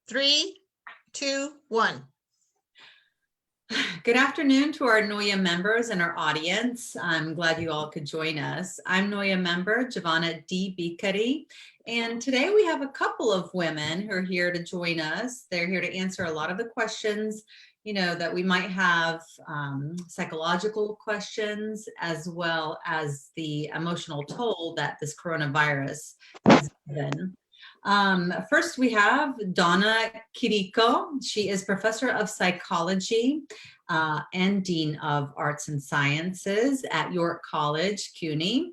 3, 2, 1. Good afternoon to our NOIAW members and our audience. I'm glad you all could join us. I'm NOIAW member Giovanna Di Biccari, and today we have a couple of women who are here to join us. They're here to answer a lot of the questions, that we might have, psychological questions, as well as the emotional toll that this coronavirus has given. First, we have Donna Chirico. She is professor of psychology and dean of arts and sciences at York College, CUNY.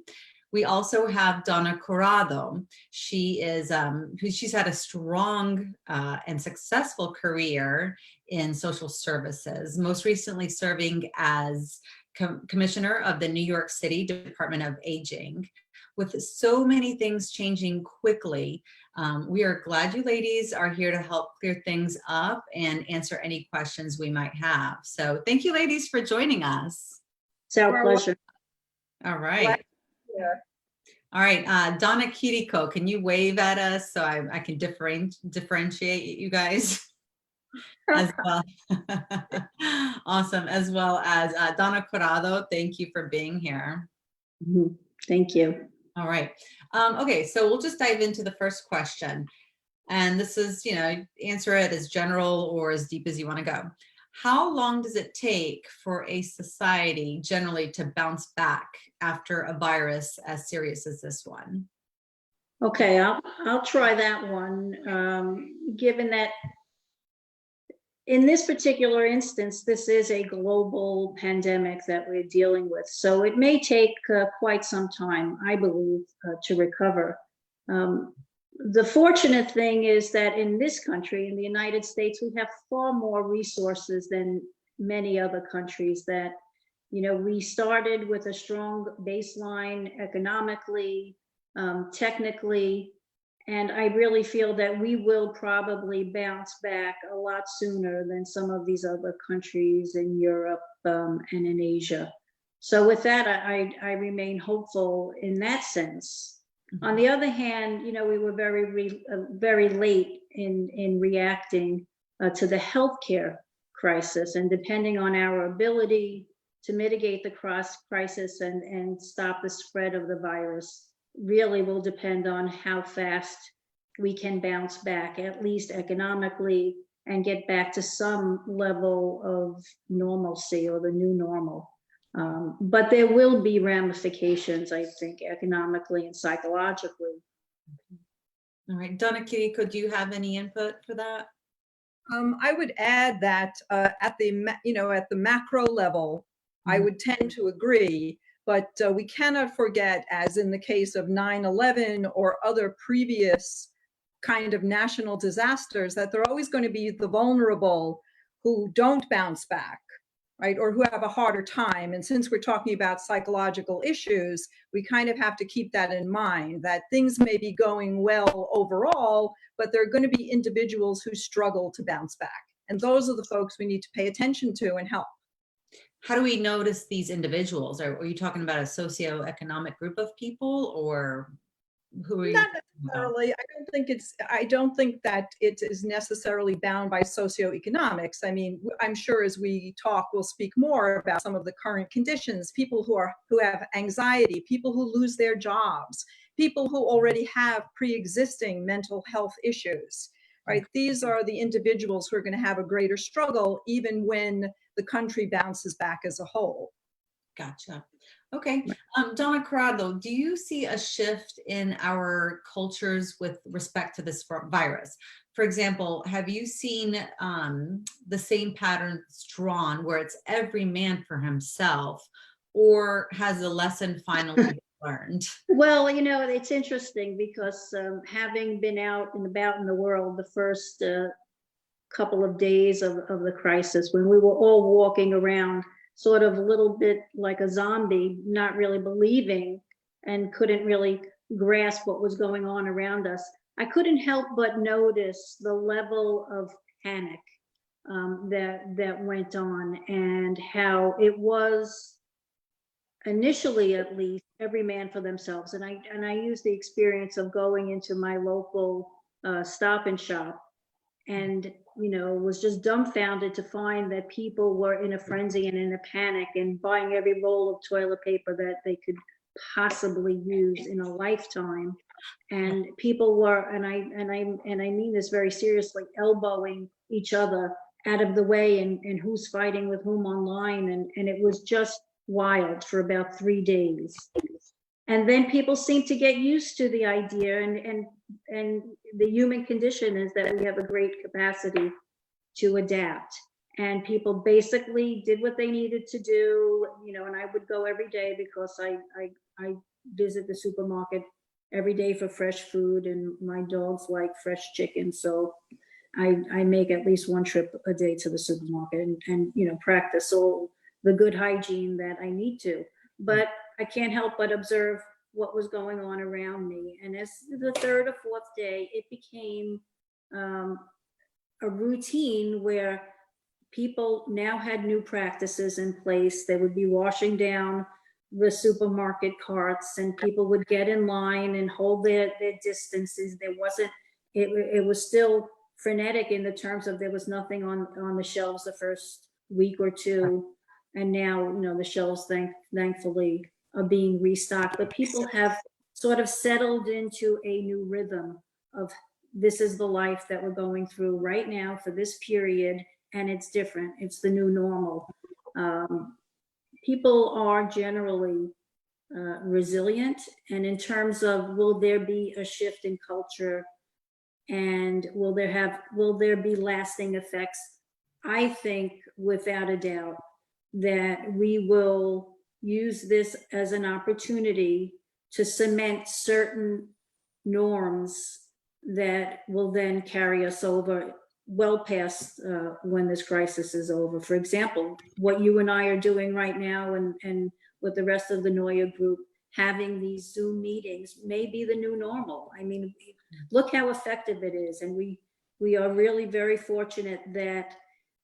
We also have Donna Corrado. She is she's had a strong and successful career in social services, most recently serving as Commissioner of the New York City Department of Aging. With so many things changing quickly, we are glad you ladies are here to help clear things up and answer any questions we might have. So thank you ladies for joining us. It's our pleasure. All right. All right, Donna Chirico, can you wave at us so I can differentiate you guys as well? Awesome, as well as Donna Corrado, thank you for being here. Thank you. All right. Okay, so we'll just dive into the first question. And this is, answer it as general or as deep as you want to go. How long does it take for a society generally to bounce back after a virus as serious as this one? Okay, I'll try that one. Given that in this particular instance, this is a global pandemic that we're dealing with. So it may take quite some time, I believe, to recover. The fortunate thing is that in this country, in the United States, we have far more resources than many other countries that, we started with a strong baseline economically, technically, and I really feel that we will probably bounce back a lot sooner than some of these other countries in Europe and in Asia. So with that, I remain hopeful in that sense. On the other hand, we were very late in reacting to the healthcare crisis, and depending on our ability to mitigate the crisis and stop the spread of the virus really will depend on how fast we can bounce back, at least economically, and get back to some level of normalcy or the new normal. But there will be ramifications, I think, economically and psychologically. All right, Donna Chirico, do you have any input for that? I would add that at the macro level, I would tend to agree, but we cannot forget, as in the case of 9/11 or other previous kind of national disasters, that there are always going to be the vulnerable who don't bounce back, right, or who have a harder time. And since we're talking about psychological issues, we kind of have to keep that in mind, that things may be going well overall, but there are going to be individuals who struggle to bounce back. And those are the folks we need to pay attention to and help. How do we notice these individuals? Are you talking about a socioeconomic group of people, or who are you? Not necessarily. I don't think that it is necessarily bound by socioeconomics. I mean, I'm sure as we talk, we'll speak more about some of the current conditions, people who have anxiety, people who lose their jobs, people who already have pre-existing mental health issues, right? These are the individuals who are going to have a greater struggle even when the country bounces back as a whole. Gotcha. Okay. Donna Corrado, do you see a shift in our cultures with respect to this virus? For example, have you seen the same patterns drawn where it's every man for himself, or has the lesson finally been learned? Well, it's interesting because having been out and about in the world the first couple of days of the crisis, when we were all walking around sort of a little bit like a zombie, not really believing and couldn't really grasp what was going on around us, I couldn't help but notice the level of panic that went on, and how it was initially, at least, every man for themselves. And I used the experience of going into my local Stop and Shop and, was just dumbfounded to find that people were in a frenzy and in a panic and buying every roll of toilet paper that they could possibly use in a lifetime. And people were, and I mean this very seriously, elbowing each other out of the way, and who's fighting with whom online. And it was just wild for about 3 days. And then people seem to get used to the idea, and the human condition is that we have a great capacity to adapt. And people basically did what they needed to do, and I would go every day because I visit the supermarket every day for fresh food, and my dogs like fresh chicken. So I make at least one trip a day to the supermarket and practice all the good hygiene that I need to. But I can't help but observe what was going on around me. And as the third or fourth day, it became a routine where people now had new practices in place. They would be washing down the supermarket carts, and people would get in line and hold their distances. It was still frenetic in the terms of there was nothing on the shelves the first week or two. And now, the shelves, thankfully, are being restocked. But people have sort of settled into a new rhythm of, this is the life that we're going through right now for this period, and it's different. It's the new normal. People are generally resilient, and in terms of, will there be a shift in culture, and will there be lasting effects? I think without a doubt that we will use this as an opportunity to cement certain norms that will then carry us over well past when this crisis is over. For example, what you and I are doing right now, and with the rest of the NOIAW group, having these Zoom meetings may be the new normal. I mean, look how effective it is. And we are really very fortunate that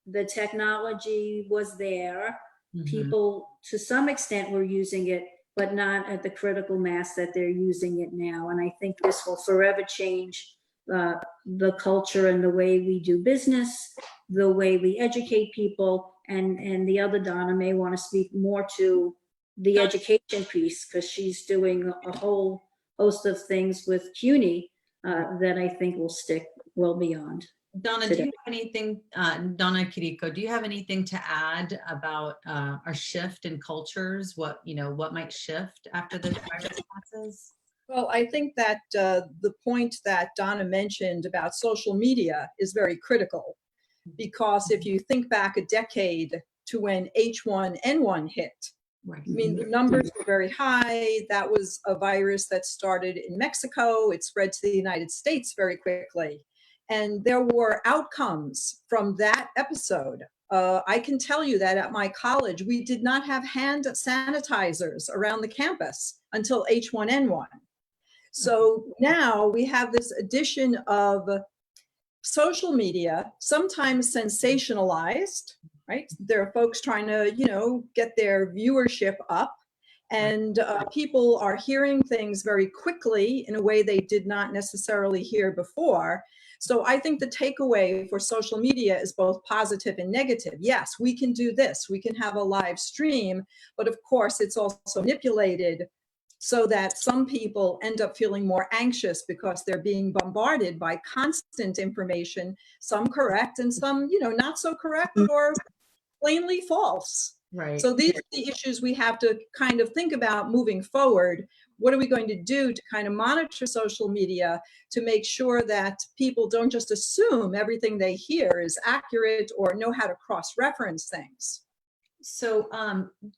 the technology was there. Mm-hmm. People, to some extent, were using it, but not at the critical mass that they're using it now. And I think this will forever change the culture and the way we do business, the way we educate people. And the other Donna may want to speak more to the education piece, because she's doing a whole host of things with CUNY that I think will stick well beyond. Donna, today. do you have anything, Donna Chirico, do you have anything to add about our shift in cultures? What might shift after the virus passes? Well, I think that the point that Donna mentioned about social media is very critical, because if you think back a decade to when H1N1 hit, right. I mean, the numbers were very high. That was a virus that started in Mexico. It spread to the United States very quickly. And there were outcomes from that episode. I can tell you that at my college, we did not have hand sanitizers around the campus until H1N1. So now we have this addition of social media, sometimes sensationalized, right? There are folks trying to, get their viewership up, and people are hearing things very quickly in a way they did not necessarily hear before. So I think the takeaway for social media is both positive and negative. Yes, we can do this. We can have a live stream, but of course it's also manipulated so that some people end up feeling more anxious because they're being bombarded by constant information, some correct and some, not so correct or plainly false. Right. So these are the issues we have to kind of think about moving forward. What are we going to do to kind of monitor social media to make sure that people don't just assume everything they hear is accurate or know how to cross-reference things? So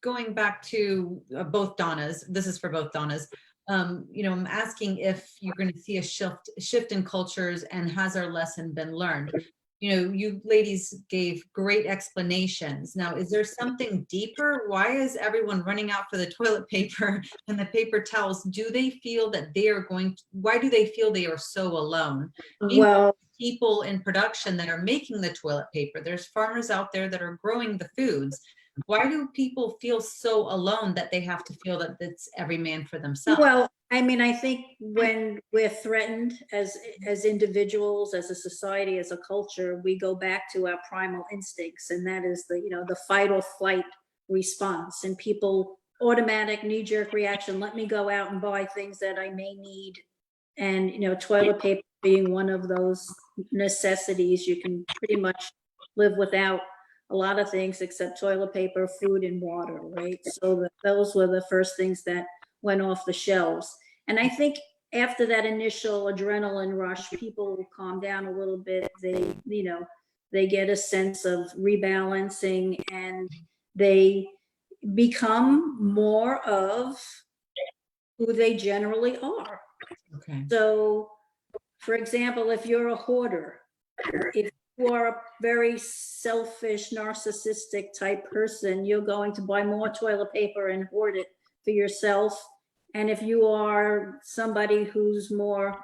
going back to both Donnas, this is for both Donnas, I'm asking if you're going to see a shift in cultures, and has our lesson been learned? You ladies gave great explanations. Now, is there something deeper? Why is everyone running out for the toilet paper and the paper towels? Do they feel that why do they feel they are so alone? Well, people in production that are making the toilet paper, there's farmers out there that are growing the foods. Why do people feel so alone that they have to feel that it's every man for themselves? Well, I mean, I think when we're threatened as individuals, as a society, as a culture, we go back to our primal instincts, and that is the fight or flight response. And people automatic knee-jerk reaction, let me go out and buy things that I may need. And toilet paper being one of those necessities. You can pretty much live without a lot of things except toilet paper, food, and water, right? So those were the first things that went off the shelves. And I think after that initial adrenaline rush, people will calm down a little bit. They get a sense of rebalancing, and they become more of who they generally are. Okay. So, for example, if you're a hoarder, if you are a very selfish, narcissistic type person, you're going to buy more toilet paper and hoard it for yourself. And if you are somebody who's more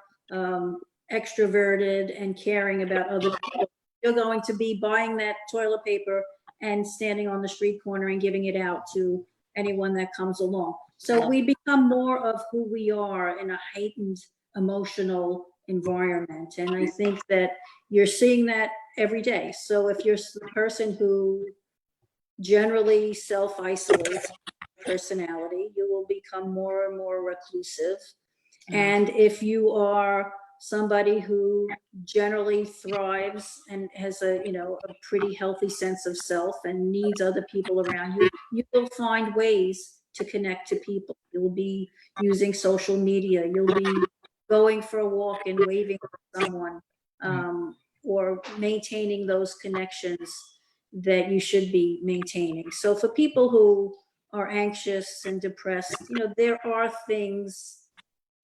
extroverted and caring about other people, you're going to be buying that toilet paper and standing on the street corner and giving it out to anyone that comes along. So we become more of who we are in a heightened emotional environment. And I think that you're seeing that every day. So if you're the person who generally self-isolates personality, you will become more and more reclusive. And if you are somebody who generally thrives and has a pretty healthy sense of self and needs other people around you, you will find ways to connect to people. You'll be using social media. You'll be going for a walk and waving at someone, or maintaining those connections that you should be maintaining. So for people who are anxious and depressed, there are things,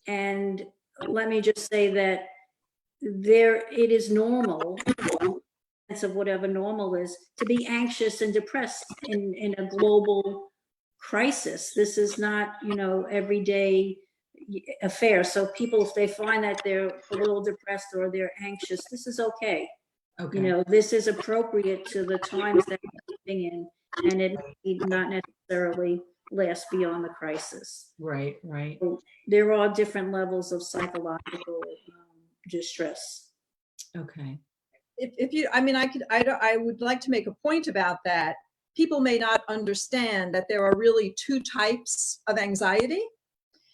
and let me just say that it is normal, sense of whatever normal is, to be anxious and depressed in a global crisis. This is not, everyday affair. So people, if they find that they're a little depressed or they're anxious, this is okay. Okay. This is appropriate to the times that we're living in, and it need not necessarily last beyond the crisis. Right. So there are different levels of psychological distress. Okay. I would like to make a point about that. People may not understand that there are really two types of anxiety.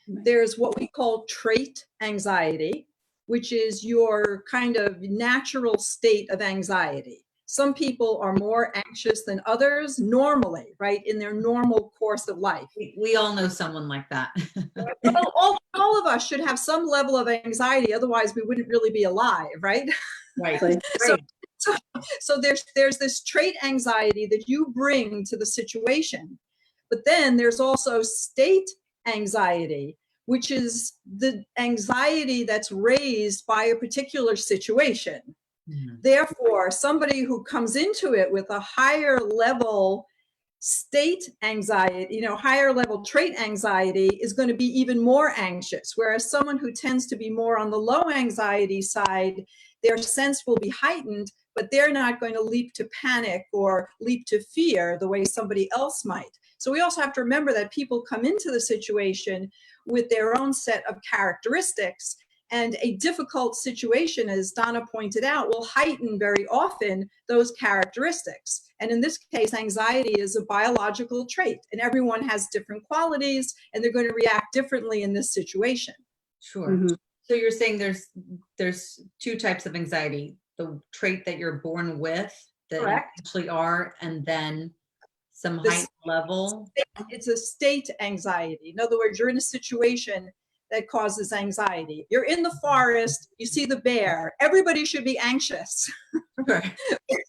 There's what we call trait anxiety, which is your kind of natural state of anxiety. Some people are more anxious than others normally, right, in their normal course of life. We all know someone like that. Well, all of us should have some level of anxiety, otherwise we wouldn't really be alive, right? Right. So there's this trait anxiety that you bring to the situation, but then there's also state anxiety, which is the anxiety that's raised by a particular situation. Mm-hmm. Therefore, somebody who comes into it with a higher level state anxiety, higher level trait anxiety, is going to be even more anxious. Whereas someone who tends to be more on the low anxiety side, their sense will be heightened, but they're not going to leap to panic or leap to fear the way somebody else might. So we also have to remember that people come into the situation with their own set of characteristics, and a difficult situation, as Donna pointed out, will heighten very often those characteristics. And in this case, anxiety is a biological trait, and everyone has different qualities, and they're going to react differently in this situation. Sure. Mm-hmm. So you're saying there's two types of anxiety: the trait that you're born with, that Correct. You actually are, and then some heightened level. It's a state anxiety. In other words, you're in a situation that causes anxiety. You're in the forest, you see the bear. Everybody should be anxious. Right.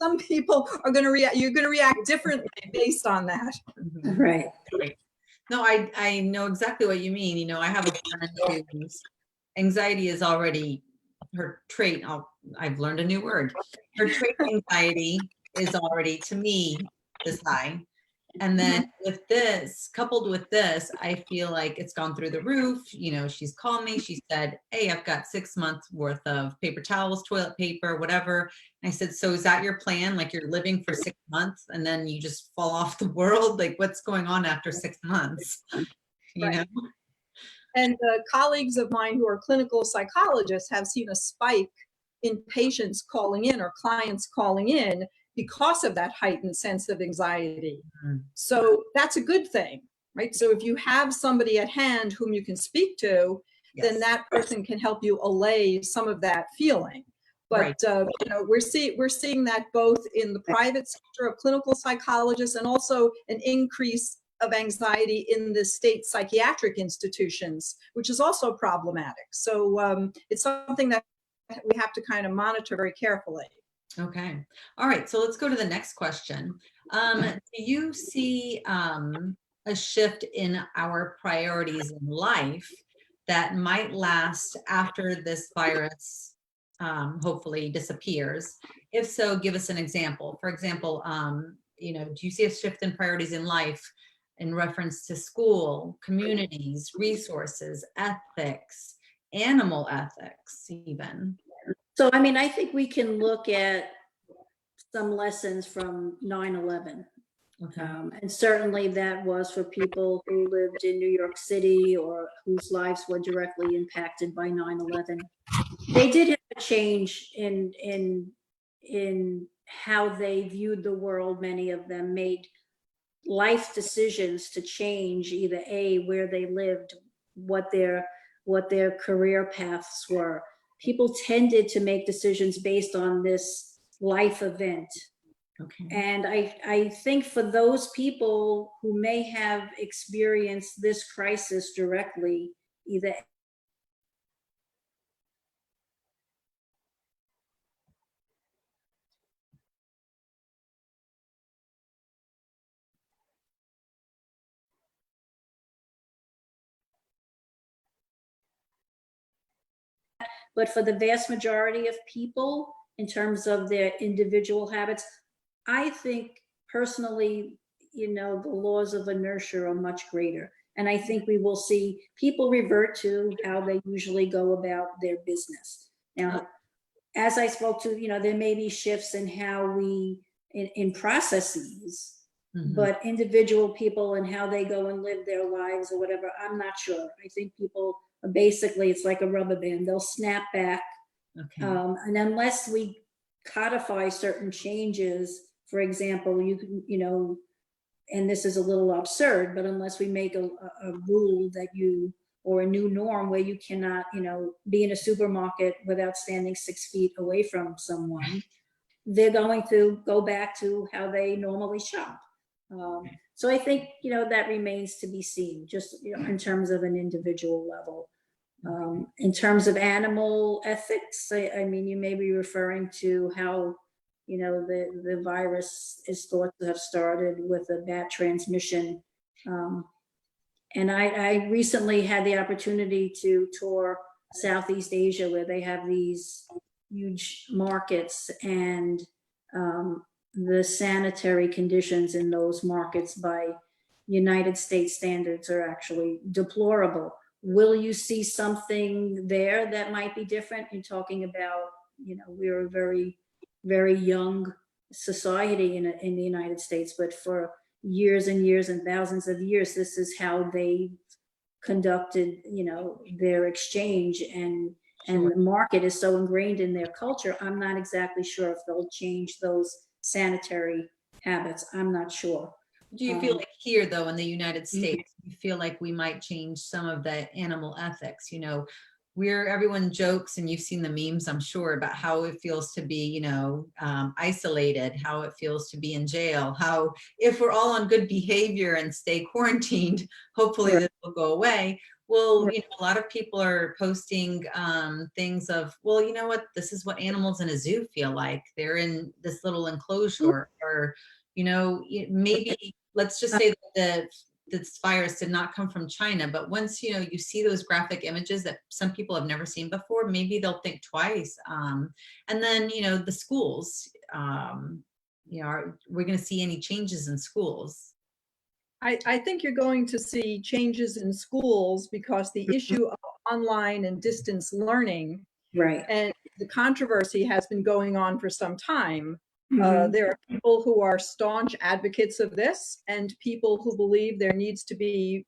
Some people are going to react. You're going to react differently based on that. Mm-hmm. Right. No, I know exactly what you mean. I have a friend whose anxiety is already her trait. I've learned a new word. Her trait anxiety is already, to me, this high. And then with this, coupled with this, I feel like it's gone through the roof. You know, she's called me. She said, hey, I've got 6 months worth of paper towels, toilet paper, whatever. And I said, so is that your plan? Like you're living for 6 months and then you just fall off the world? Like what's going on after 6 months? You Right. know? And colleagues of mine who are clinical psychologists have seen a spike in patients calling in or clients calling in because of that heightened sense of anxiety. Mhm. So that's a good thing, right? So if you have somebody at hand whom you can speak to, then Yes. that person can help you allay some of that feeling. But Right. you know, we're seeing that both in the private sector of clinical psychologists and also an increase of anxiety in the state psychiatric institutions, which is also problematic. So it's something that we have to kind of monitor very carefully. Okay. All right. So let's go to the next question. Do you see a shift in our priorities in life that might last after this virus hopefully disappears? If so, give us an example. For example, you know, do you see a shift in priorities in life in reference to school, communities, resources, ethics, animal ethics, even? So, I mean, I think we can look at some lessons from 9/11. Okay. And certainly that was for people who lived in New York City or whose lives were directly impacted by 9/11. They did have a change in how they viewed the world. Many of them made life decisions to change either where they lived, what their career paths were. People tended to make decisions based on this life event. Okay. And I think for those people who may have experienced this crisis directly, either but for the vast majority of people, in terms of their individual habits, I think personally, you know, the laws of inertia are much greater. And I think we will see people revert to how they usually go about their business. Now, as I spoke to, you know, there may be shifts in how in processes, Mhm. but individual people and how they go and live their lives or whatever, I'm not sure. I think people basically, it's like a rubber band. They'll snap back. Okay. And unless we codify certain changes, for example, you can, you know, and this is a little absurd, but unless we make a rule that you, or a new norm where you cannot, you know, be in a supermarket without standing 6 feet away from someone, they're going to go back to how they normally shop. So I think, you know, that remains to be seen, just, you know, in terms of an individual level. In terms of animal ethics, I mean, you may be referring to how, you know, the virus is thought to have started with a bat transmission. And I recently had the opportunity to tour Southeast Asia, where they have these huge markets, and the sanitary conditions in those markets by United States standards are actually deplorable. Will you see something there that might be different? You're talking about, you know, we're a very, very young society in the United States, but for years and years and thousands of years, this is how they conducted, you know, their exchange, and the market is so ingrained in their culture. I'm not exactly sure if they'll change those sanitary habits. I'm not sure. Do you feel like here, though, in the United States, you feel like we might change some of the animal ethics? You know, everyone jokes, and you've seen the memes, I'm sure, about how it feels to be, you know, isolated, how it feels to be in jail, how if we're all on good behavior and stay quarantined, hopefully this will go away. Well, you know, a lot of people are posting things of, well, you know what, this is what animals in a zoo feel like. They're in this little enclosure, or, you know, maybe let's just say that this virus did not come from China, but once, you know, you see those graphic images that some people have never seen before, maybe they'll think twice. And then, you know, the schools, you know, we're going to see any changes in schools? I think you're going to see changes in schools because the issue of online and distance learning Right. and the controversy has been going on for some time. Mhm. There are people who are staunch advocates of this and people who believe there needs to be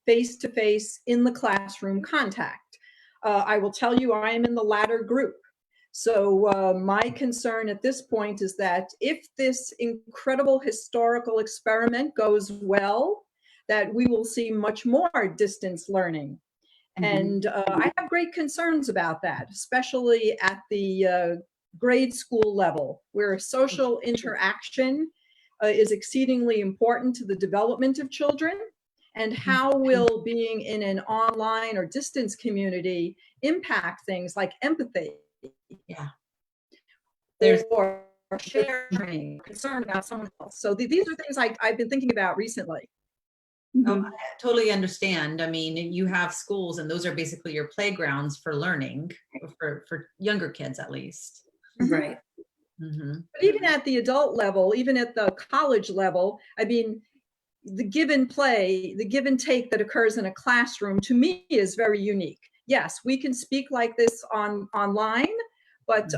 face-to-face in the classroom contact. I will tell you, I am in the latter group. So my concern at this point is that if this incredible historical experiment goes well, that we will see much more distance learning. And I have great concerns about that, especially at the grade school level, where social interaction is exceedingly important to the development of children. And how will being in an online or distance community impact things like empathy? Yeah. There's Or sharing, concern about someone else. So these are things I've been thinking about recently. Oh, I totally understand. I mean, you have schools and those are basically your playgrounds for learning for younger kids, at least. Right. Mm-hmm. But even at the adult level, even at the college level, I mean, the give and play, the give and take that occurs in a classroom to me is very unique. Yes, we can speak like this online, but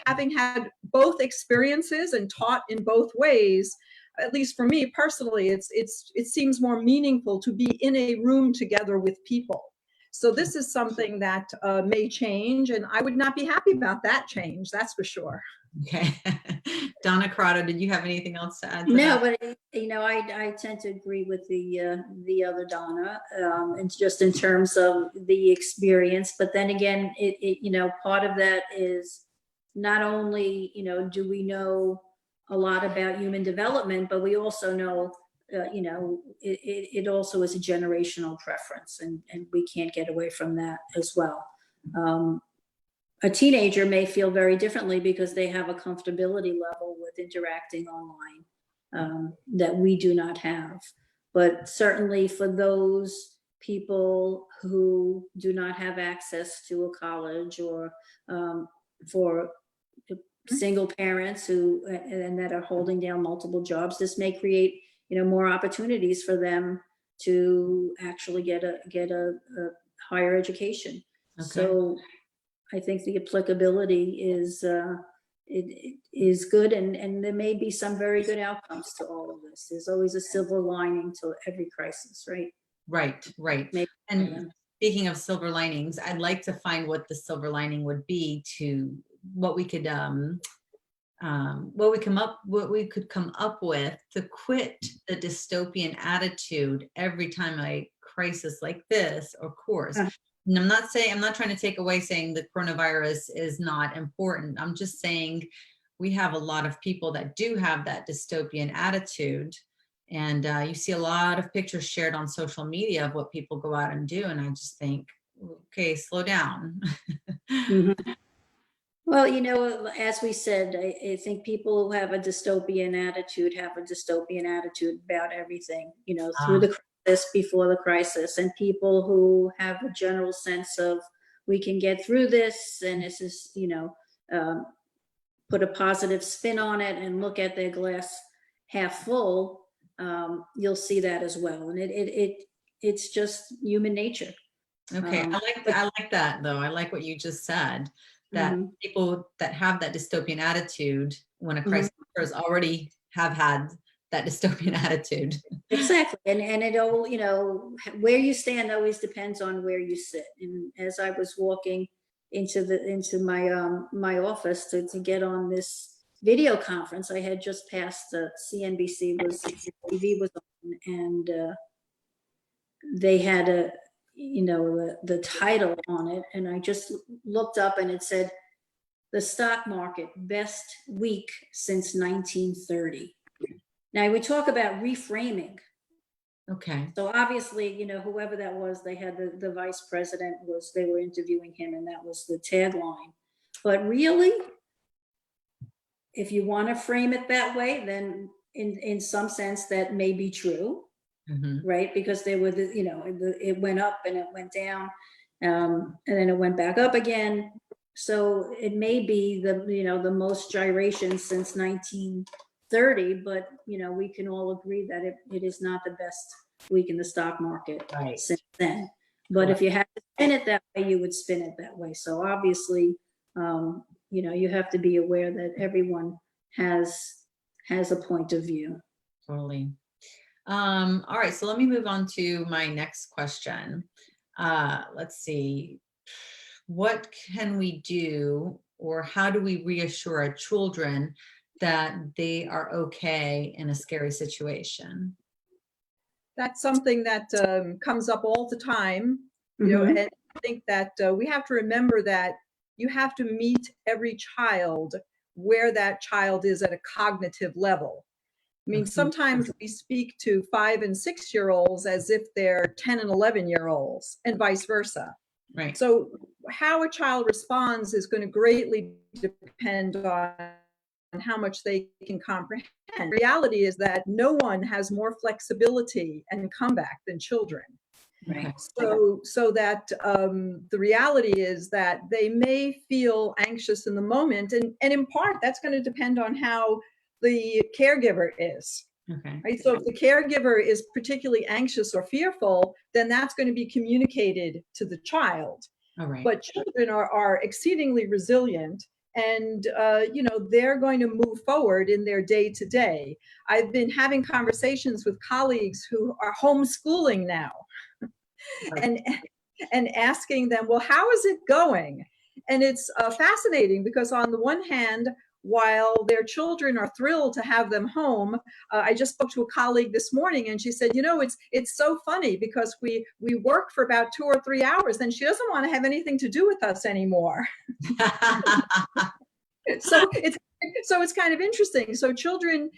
having had both experiences and taught in both ways, at least for me personally, it seems more meaningful to be in a room together with people. So this is something that may change, and I would not be happy about that change, that's for sure. Okay. Donna Corrado, did you have anything else to add to No, that? but I tend to agree with the other Donna, and just in terms of the experience. But then again, part of that is not only do we know a lot about human development, but we also know it also is a generational preference, and we can't get away from that as well. A teenager may feel very differently because they have a comfortability level with interacting online that we do not have. But certainly for those people who do not have access to a college, or for single parents and that are holding down multiple jobs, this may create more opportunities for them to actually get a higher education. Okay. So I think the applicability is it is good, and there may be some very good outcomes to all of this. There's always a silver lining to every crisis, right? Right. Maybe. And speaking of silver linings, I'd like to find what the silver lining would be to what we could come up with to quit the dystopian attitude every time a crisis like this occurs. And I'm not trying to take away saying the coronavirus is not important. I'm just saying we have a lot of people that do have that dystopian attitude. And you see a lot of pictures shared on social media of what people go out and do. And I just think, okay, slow down. Well, as we said, I think people who have a dystopian attitude have a dystopian attitude about everything, through the crisis, before the crisis, and people who have a general sense of we can get through this, and this is, put a positive spin on it and look at their glass half full, you'll see that as well. And it's just human nature. Okay, I like that though. I like what you just said, that people that have that dystopian attitude when a crisis occurs already have had that dystopian attitude. Exactly. And it all, where you stand always depends on where you sit. And as I was walking into my office to get on this video conference, I had just passed the CNBC TV was on, and they had the title on it, and I just looked up and it said the stock market best week since 1930. Now we talk about reframing. Okay. So obviously, whoever that was, they had the vice president they were interviewing him, and that was the tagline. But really, if you want to frame it that way, then in some sense that may be true, right? Because they were, it went up and it went down, and then it went back up again. So it may be the most gyration since 1930. 30, but we can all agree that it is not the best week in the stock market Right. since then. But if you had to spin it that way, you would spin it that way. So obviously, you have to be aware that everyone has a point of view. Totally. All right, so let me move on to my next question. Let's see. What can we do, or how do we reassure our children that they are okay in a scary situation? That's something that comes up all the time, Mhm. and I think that we have to remember that you have to meet every child where that child is at a cognitive level. I mean, sometimes we speak to 5 and 6-year-olds as if they're 10 and 11-year-olds, and vice versa. Right. So how a child responds is going to greatly depend on how much they can comprehend. The reality is that no one has more flexibility and comeback than children. Right. So that the reality is that they may feel anxious in the moment, and in part that's going to depend on how the caregiver is. Okay. Right? So if the caregiver is particularly anxious or fearful, then that's going to be communicated to the child. All right. But children are exceedingly resilient, and they're going to move forward in their day-to-day. I've been having conversations with colleagues who are homeschooling now, and asking them, well, how is it going? And it's fascinating because on the one hand, while their children are thrilled to have them home, I just spoke to a colleague this morning, and she said, it's so funny because we work for about 2 or 3 hours, and she doesn't want to have anything to do with us anymore. So it's kind of interesting. So children,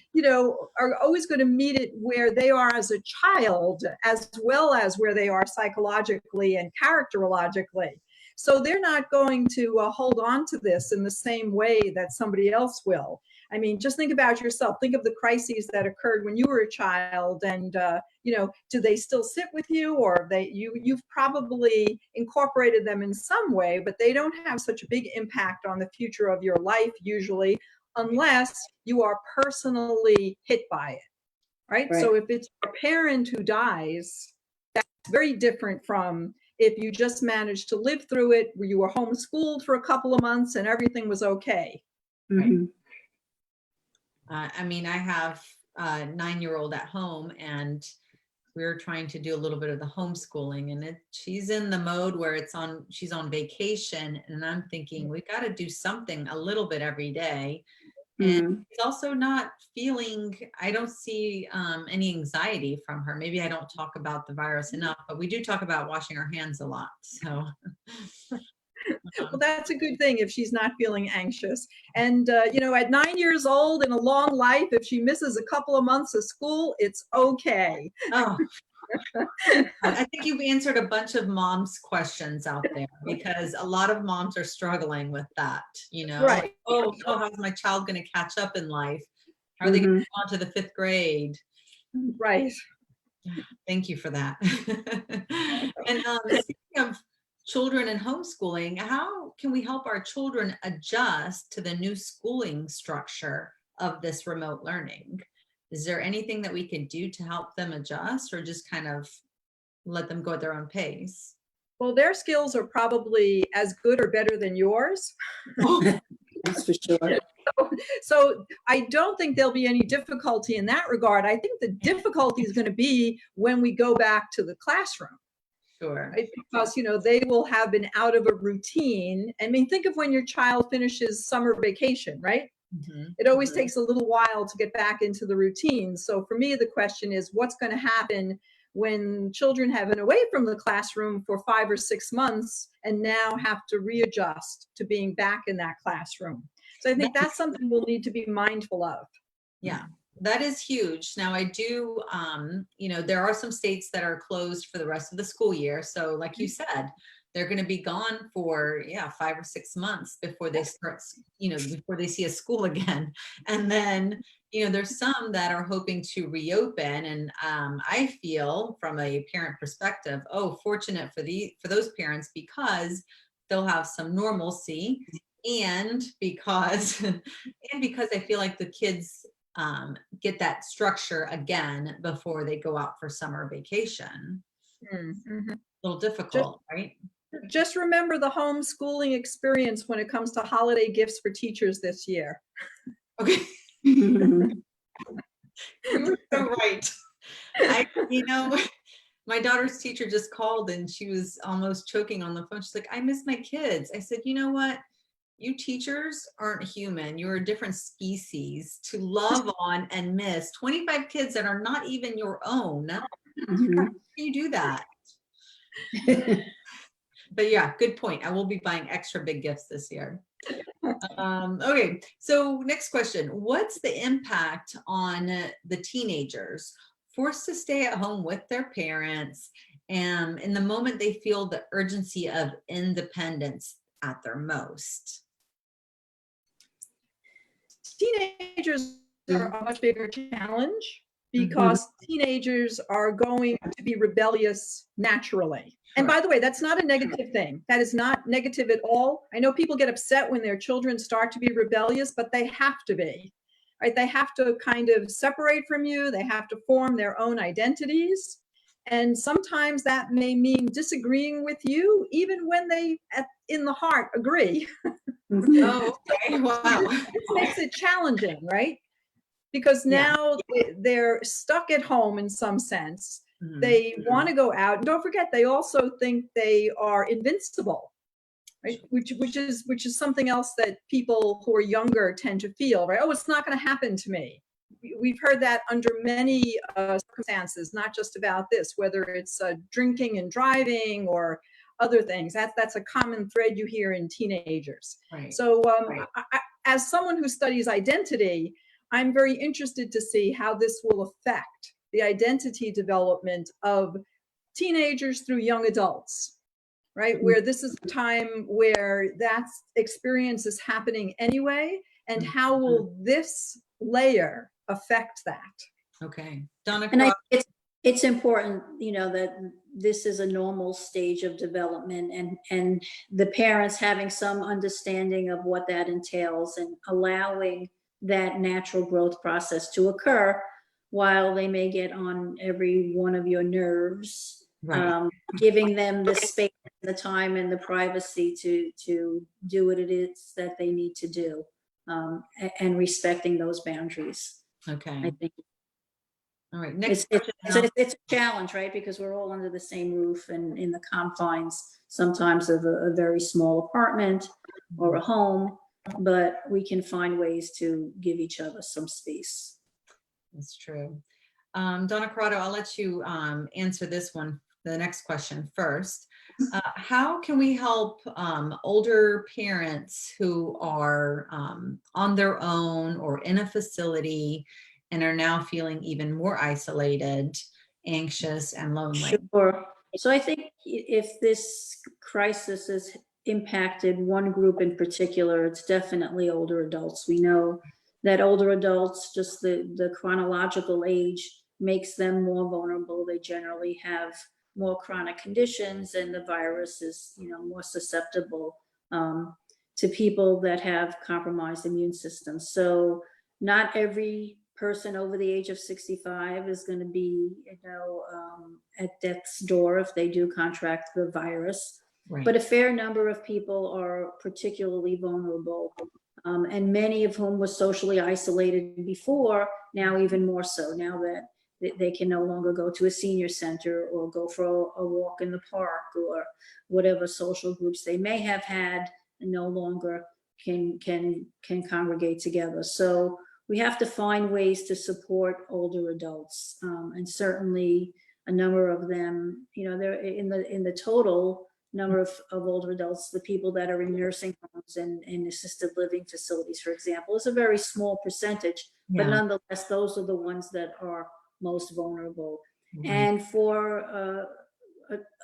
are always going to meet it where they are as a child, as well as where they are psychologically and characterologically. So they're not going to hold on to this in the same way that somebody else will. I mean, just think about yourself. Think of the crises that occurred when you were a child, and do they still sit with you, or you've probably incorporated them in some way, but they don't have such a big impact on the future of your life usually, unless you are personally hit by it, right? So if it's a parent who dies, that's very different from if you just managed to live through it, where you were homeschooled for a couple of months and everything was okay. Mhm. I mean, I have a 9-year-old at home, and we're trying to do a little bit of the homeschooling, and she's in the mode where she's on vacation, and I'm thinking we got to do something a little bit every day. And it's also not feeling, I don't see any anxiety from her. Maybe I don't talk about the virus enough, but we do talk about washing our hands a lot. So. Well, that's a good thing if she's not feeling anxious. And, at 9 years old in a long life, if she misses a couple of months of school, it's okay. Oh, I think you've answered a bunch of moms' questions out there, because a lot of moms are struggling with that, Right. Like, oh, how's my child going to catch up in life? How are they going to go on to the 5th grade? Right. Thank you for that. And speaking of children and homeschooling, how can we help our children adjust to the new schooling structure of this remote learning? Is there anything that we can do to help them adjust, or just kind of let them go at their own pace? Well, their skills are probably as good or better than yours. That's for sure. So I don't think there'll be any difficulty in that regard. I think the difficulty is going to be when we go back to the classroom. Sure. Right? Because, they will have been out of a routine. I mean, think of when your child finishes summer vacation, right? Mm-hmm. It always takes a little while to get back into the routine. So for me, the question is, what's going to happen when children have been away from the classroom for 5 or 6 months and now have to readjust to being back in that classroom? So I think that's something we'll need to be mindful of. Yeah, that is huge. Now I do, there are some states that are closed for the rest of the school year. So like you said, they're going to be gone for 5 or 6 months before they start, before they see a school again. And then, there's some that are hoping to reopen. And I feel from a parent perspective, fortunate for those parents, because they'll have some normalcy, and because I feel like the kids get that structure again before they go out for summer vacation. Mhm. A little difficult, right? Just remember the homeschooling experience when it comes to holiday gifts for teachers this year. Okay. Mhm. You were so right. My daughter's teacher just called and she was almost choking on the phone. She's like, I miss my kids. I said, you know what? You teachers aren't human. You're a different species to love on and miss 25 kids that are not even your own. How Mhm. can you do that? But yeah, good point. I will be buying extra big gifts this year. Okay, so next question. What's the impact on the teenagers forced to stay at home with their parents and in the moment they feel the urgency of independence at their most? Teenagers are a much bigger challenge because teenagers are going to be rebellious naturally. And by the way, that's not a negative thing. That is not negative at all. I know people get upset when their children start to be rebellious, but they have to be, right? They have to kind of separate from you. They have to form their own identities. And sometimes that may mean disagreeing with you, even when they, in the heart, agree. Mhm. Oh, okay. Wow. This makes it challenging, right? Because now they're stuck at home in some sense. Mhm. They want to go out. And don't forget, they also think they are invincible, right? Which is something else that people who are younger tend to feel, right? Oh, it's not going to happen to me. We've heard that under many circumstances, not just about this, whether it's drinking and driving or other things. That's a common thread you hear in teenagers. Right. So as someone who studies identity, I'm very interested to see how this will affect the identity development of teenagers through young adults, right? Where this is a time where that experience is happening anyway, and how will this layer affect that? Okay. Donna And I Corrado. think it's important, that this is a normal stage of development and the parents having some understanding of what that entails and allowing that natural growth process to occur while they may get on every one of your nerves, Right. giving them the space, the time and the privacy to do what it is that they need to do, and respecting those boundaries. Okay. I think All right. Next it's question. a challenge, right? Because we're all under the same roof and in the confines sometimes of a very small apartment or a home, but we can find ways to give each other some space. That's true. Donna Corrado, I'll let you answer this one, the next question first. How can we help older parents who are on their own or in a facility and are now feeling even more isolated, anxious, and lonely? Sure. So I think if this crisis has impacted one group in particular, it's definitely older adults. We know that older adults, just the chronological age makes them more vulnerable. They generally have more chronic conditions and the virus is, more susceptible to people that have compromised immune systems. So not every person over the age of 65 is going to be, at death's door if they do contract the virus. Right. But a fair number of people are particularly vulnerable, and many of whom were socially isolated before, now even more so, now that they can no longer go to a senior center or go for a walk in the park or whatever social groups they may have had and no longer can congregate together. So we have to find ways to support older adults, and certainly a number of them, they're in the total number of older adults, the people that are in nursing homes and in assisted living facilities, for example, is a very small percentage, but nonetheless, those are the ones that are most vulnerable. Right. And for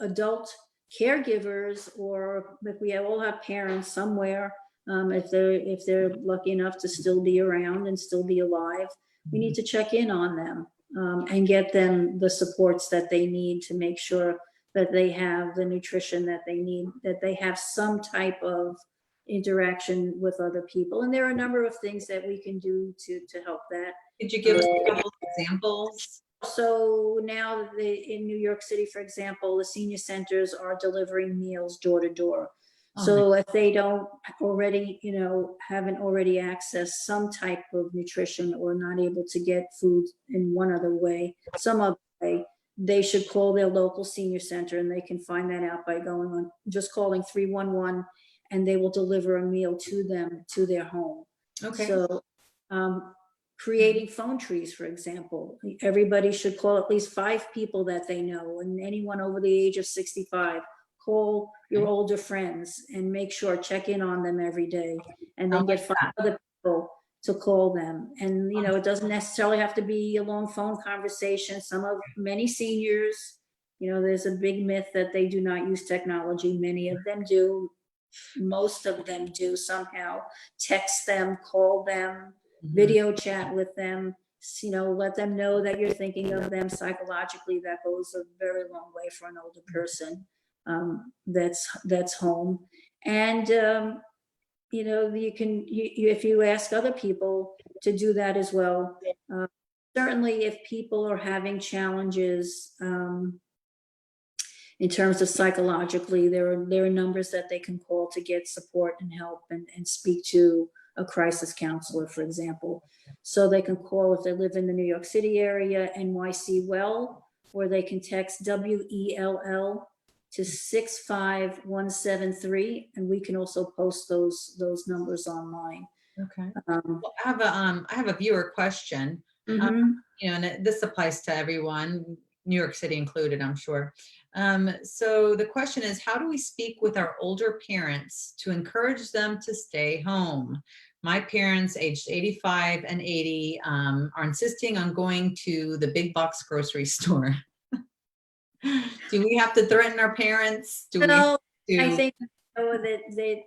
adult caregivers, or if we all have parents somewhere, if they're lucky enough to still be around and still be alive, we need to check in on them, and get them the supports that they need to make sure that they have the nutrition that they need, that they have some type of interaction with other people. And there are a number of things that we can do to help that. Could you give us a couple of examples? So now in New York City, for example, the senior centers are delivering meals door to door. So if they don't already, haven't already accessed some type of nutrition or not able to get food in one other way, some other way, they should call their local senior center, and they can find that out by just calling 311, and they will deliver a meal to them, to their home. Okay. So creating phone trees, for example, everybody should call at least 5 people that they know, and anyone over the age of 65. Call your older friends and make sure, check in on them every day, and then get 5 other people to call them. And, it doesn't necessarily have to be a long phone conversation. Many seniors, there's a big myth that they do not use technology. Many of them do. Most of them do somehow. Text them, call them, video chat with them, let them know that you're thinking of them psychologically. That goes a very long way for an older person. That's home. And you can, if you ask other people to do that as well. Certainly if people are having challenges in terms of psychologically, there are numbers that they can call to get support and help, and speak to a crisis counselor, for example. So they can call, if they live in the New York City area, NYC Well, or they can text WELL to 65173, and we can also post those numbers online. Okay. Well, I have a viewer question. And this applies to everyone, New York City included, I'm sure. So the question is, how do we speak with our older parents to encourage them to stay home? My parents, aged 85 and 80, are insisting on going to the big box grocery store. Do we have to threaten our parents? I think that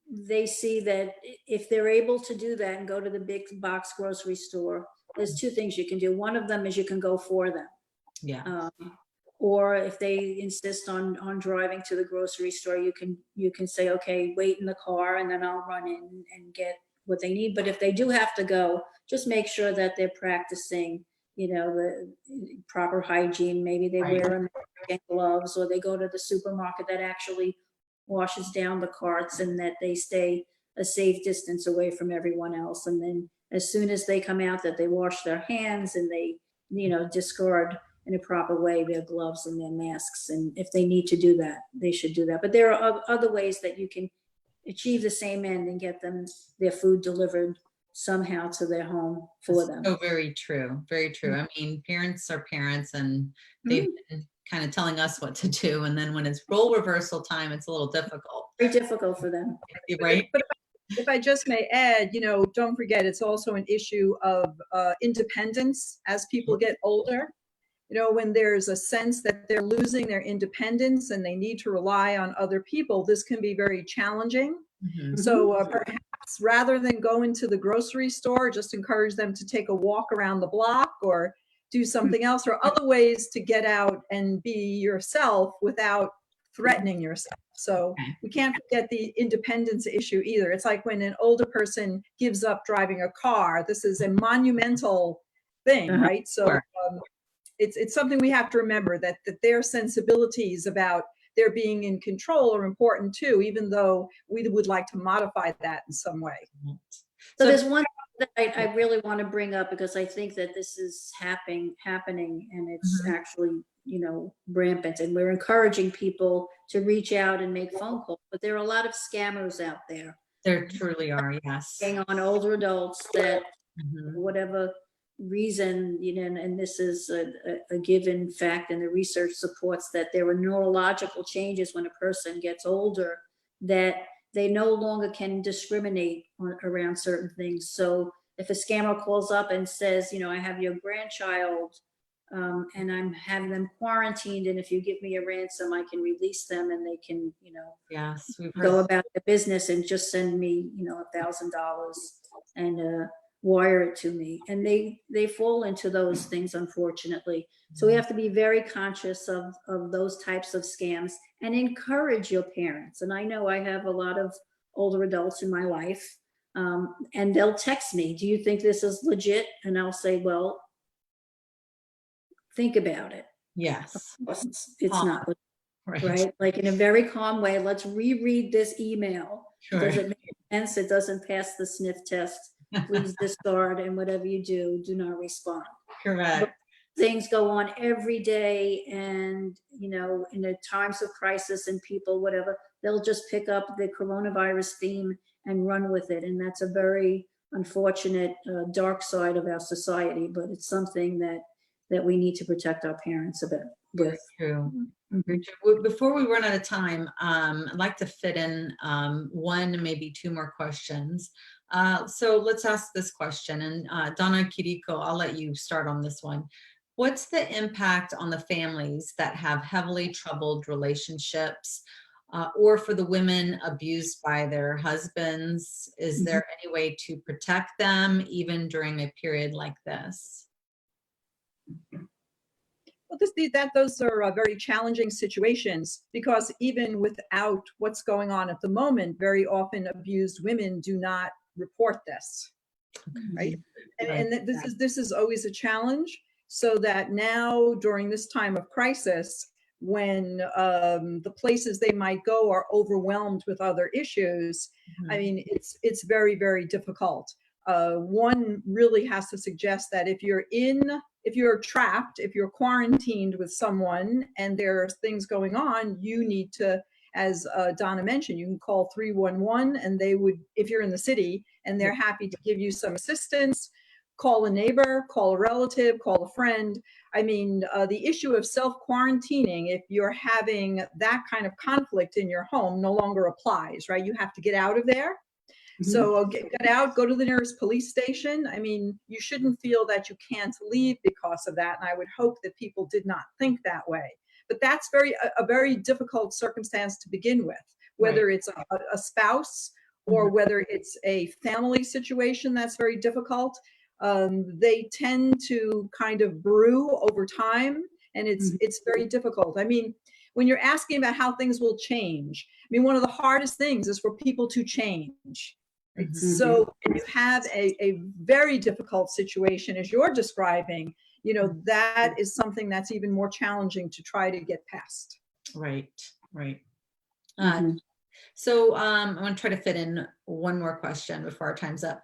they see that if they're able to do that and go to the big box grocery store, there's 2 things you can do. One of them is you can go for them. Yeah. Or if they insist on driving to the grocery store, you can say, okay, wait in the car, and then I'll run in and get what they need. But if they do have to go, just make sure that they're practicing, the proper hygiene. Maybe they wear gloves, or they go to the supermarket that actually washes down the carts, and that they stay a safe distance away from everyone else. And then as soon as they come out, that they wash their hands, and they, discard in a proper way their gloves and their masks. And if they need to do that, they should do that. But there are other ways that you can achieve the same end and get them their food delivered somehow to their home for them. Oh, very true. Very true. I mean, parents are parents, and they've been kind of telling us what to do. And then when it's role reversal time, it's a little difficult. Very difficult for them. Right? But if I just may add, don't forget, it's also an issue of independence as people get older. When there's a sense that they're losing their independence and they need to rely on other people, this can be very challenging. So perhaps rather than go into the grocery store, just encourage them to take a walk around the block, or do something else, or other ways to get out and be yourself without threatening yourself. So we can't forget the independence issue either. It's like when an older person gives up driving a car. This is a monumental thing, right? So it's something we have to remember, that their sensibilities about their being in control are important too, even though we would like to modify that in some way. So there's one that I really want to bring up, because I think that this is happening, and it's actually, rampant, and we're encouraging people to reach out and make phone calls. But there are a lot of scammers out there. There truly are, yes. On older adults that, whatever reason, and this is a given fact, and the research supports that there are neurological changes when a person gets older, that they no longer can discriminate around certain things. So if a scammer calls up and says, I have your grandchild, and I'm having them quarantined, and if you give me a ransom, I can release them, and they can, yes, go about the business and just send me, $1,000 and wire it to me. And they fall into those things, unfortunately. So we have to be very conscious of those types of scams, and encourage your parents. And I know I have a lot of older adults in my life, and they'll text me, do you think this is legit? And I'll say, well, think about it. Yes. It's not, Right. right? Like in a very calm way, let's reread this email. Sure. Does it make sense? It doesn't pass the sniff test. Please discard, and whatever you do not respond. Correct. Things go on every day, and in the times of crisis and people, whatever, they'll just pick up the coronavirus theme and run with it. And that's a very unfortunate dark side of our society, but it's something that we need to protect our parents a bit with. True. Mhm. Before we run out of time, I'd like to fit in one, maybe two more questions. So let's ask this question. And Donna Chirico, I'll let you start on this one. What's the impact on the families that have heavily troubled relationships, or for the women abused by their husbands? Is there any way to protect them even during a period like this? Well, those are very challenging situations, because even without what's going on at the moment, very often abused women do not report this, right? And this is always a challenge. So that now during this time of crisis, when the places they might go are overwhelmed with other issues, I mean, it's very, very difficult. One really has to suggest that if you're trapped, if you're quarantined with someone and there's things going on, you need to, as Donna mentioned, you can call 311, and they would, if you're in the city, and they're happy to give you some assistance. Call a neighbor, call a relative, call a friend. I mean, the issue of self-quarantining, if you're having that kind of conflict in your home, no longer applies, right? You have to get out of there. So get out, go to the nearest police station. I mean, you shouldn't feel that you can't leave because of that. And I would hope that people did not think that way. But that's a very difficult circumstance to begin with, whether it's a spouse or whether it's a family situation that's very difficult. They tend to kind of brew over time, and it's very difficult. I mean, when you're asking about how things will change, I mean, one of the hardest things is for people to change. So if you have a very difficult situation as you're describing, that is something that's even more challenging to try to get past. Right. So I want to try to fit in one more question before our time's up.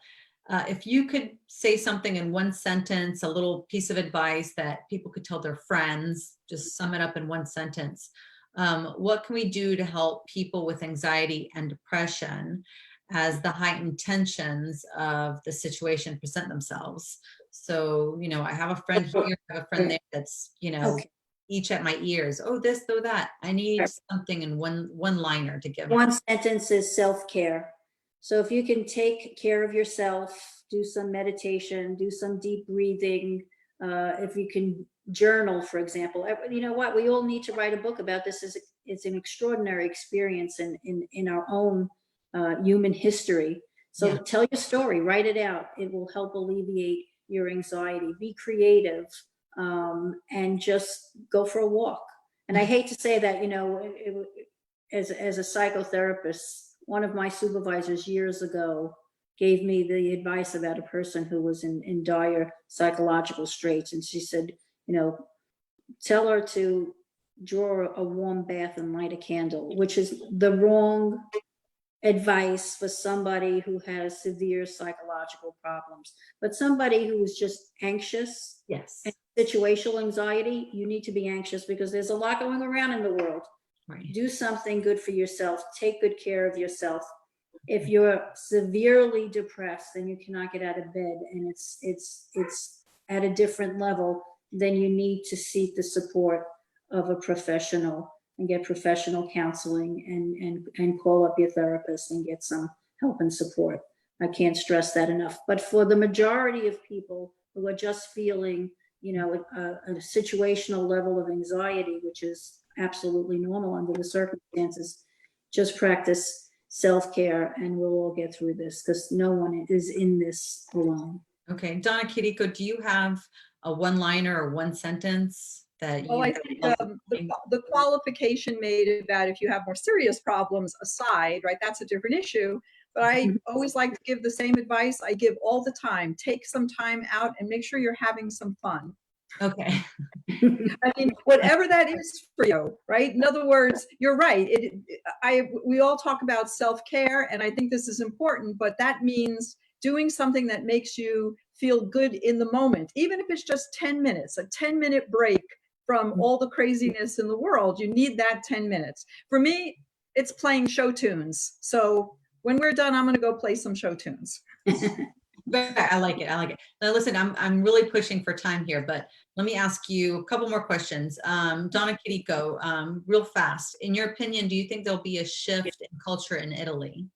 If you could say something in one sentence, a little piece of advice that people could tell their friends, just sum it up in one sentence. What can we do to help people with anxiety and depression as the heightened tensions of the situation present themselves? So, I have a friend here, I have a friend there that's, each at my ears. Oh, this, oh, that. I need something in one liner to give. One sentence is self-care. So if you can take care of yourself, do some meditation, do some deep breathing, if you can journal, for example. You know what? We all need to write a book about this. It's an extraordinary experience in our own human history. So tell your story, write it out. It will help alleviate your anxiety. Be creative, and just go for a walk. And I hate to say that, as a psychotherapist, one of my supervisors years ago gave me the advice about a person who was in dire psychological straits. And she said, tell her to draw a warm bath and light a candle, which is the wrong advice for somebody who has severe psychological problems. But somebody who is just anxious, and situational anxiety, you need to be anxious because there's a lot going around in the world. Right. Do something good for yourself. Take good care of yourself. If you're severely depressed and you cannot get out of bed and it's at a different level, then you need to seek the support of a professional and get professional counseling and call up your therapist and get some help and support. I can't stress that enough. But for the majority of people who are just feeling, a situational level of anxiety, which is absolutely normal under the circumstances, just practice self-care and we'll all get through this because no one is in this alone. Okay, Donna Chirico, do you have a one-liner or one sentence that Well, I you think love the qualification made about if you have more serious problems aside, right, that's a different issue. But I always like to give the same advice I give all the time. Take some time out and make sure you're having some fun. Okay. I mean, whatever that is for you, right? In other words, you're right. We all talk about self-care, and I think this is important, but that means doing something that makes you feel good in the moment, even if it's just 10 minutes, a 10-minute break from all the craziness in the world. You need that 10 minutes. For me, it's playing show tunes. So when we're done, I'm going to go play some show tunes. I like it. I like it. Now, listen, I'm really pushing for time here, but let me ask you a couple more questions. Donna Chirico, real fast. In your opinion, do you think there'll be a shift in culture in Italy?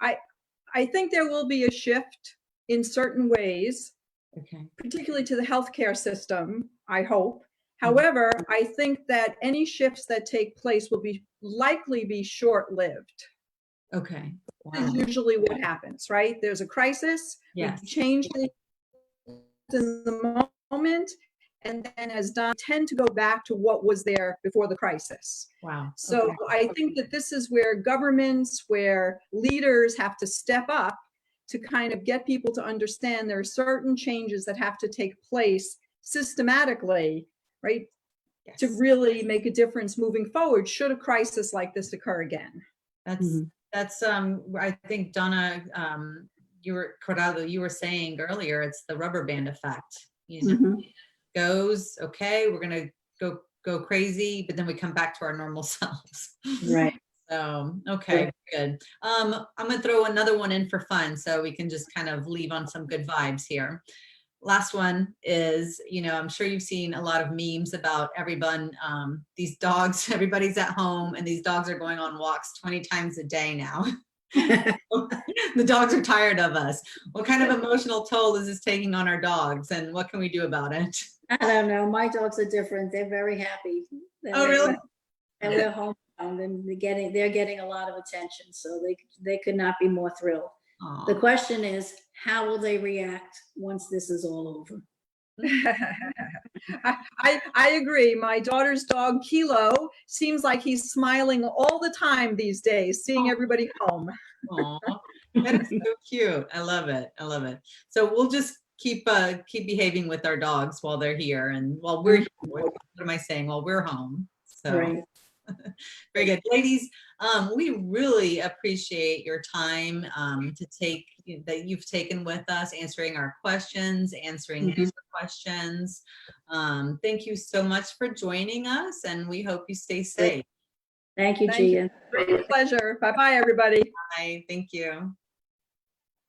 I think there will be a shift in certain ways, Okay. particularly to the healthcare system, I hope. However, I think that any shifts that take place will likely be short-lived. Okay. This is Wow. usually what happens, right? There's a crisis, Yes. we change things in the moment, and then as Don tend to go back to what was there before the crisis. Wow. So Okay. I think that this is where governments, where leaders have to step up to kind of get people to understand there are certain changes that have to take place systematically, right? Yes. To really make a difference moving forward should a crisis like this occur again. That's I think Donna, Corrado, you were saying earlier, it's the rubber band effect. You know, goes, okay, we're gonna go crazy, but then we come back to our normal selves. Right. So, okay, good. I'm gonna throw another one in for fun so we can just kind of leave on some good vibes here. Last one is, you know, I'm sure you've seen a lot of memes about everyone, these dogs, everybody's at home and these dogs are going on walks 20 times a day now. The dogs are tired of us. What kind of emotional toll is this taking on our dogs, and what can we do about it? I don't know. My dogs are different. They're very happy. Oh, really? And we're home, and they're getting a lot of attention, so they could not be more thrilled. Aw. The question is, how will they react once this is all over? I agree. My daughter's dog, Kilo, seems like he's smiling all the time these days, seeing everybody home. Aw, that is so cute. I love it. I love it. So we'll just keep behaving with our dogs while they're here, and while we're here. What am I saying? While we're home. So. Right. Very good. Ladies, we really appreciate your time that you've taken with us, answering our questions, answering user questions. Thank you so much for joining us, and we hope you stay safe. Thank you, Thank you. Gia. Great pleasure. Bye-bye, everybody. Bye. Thank you.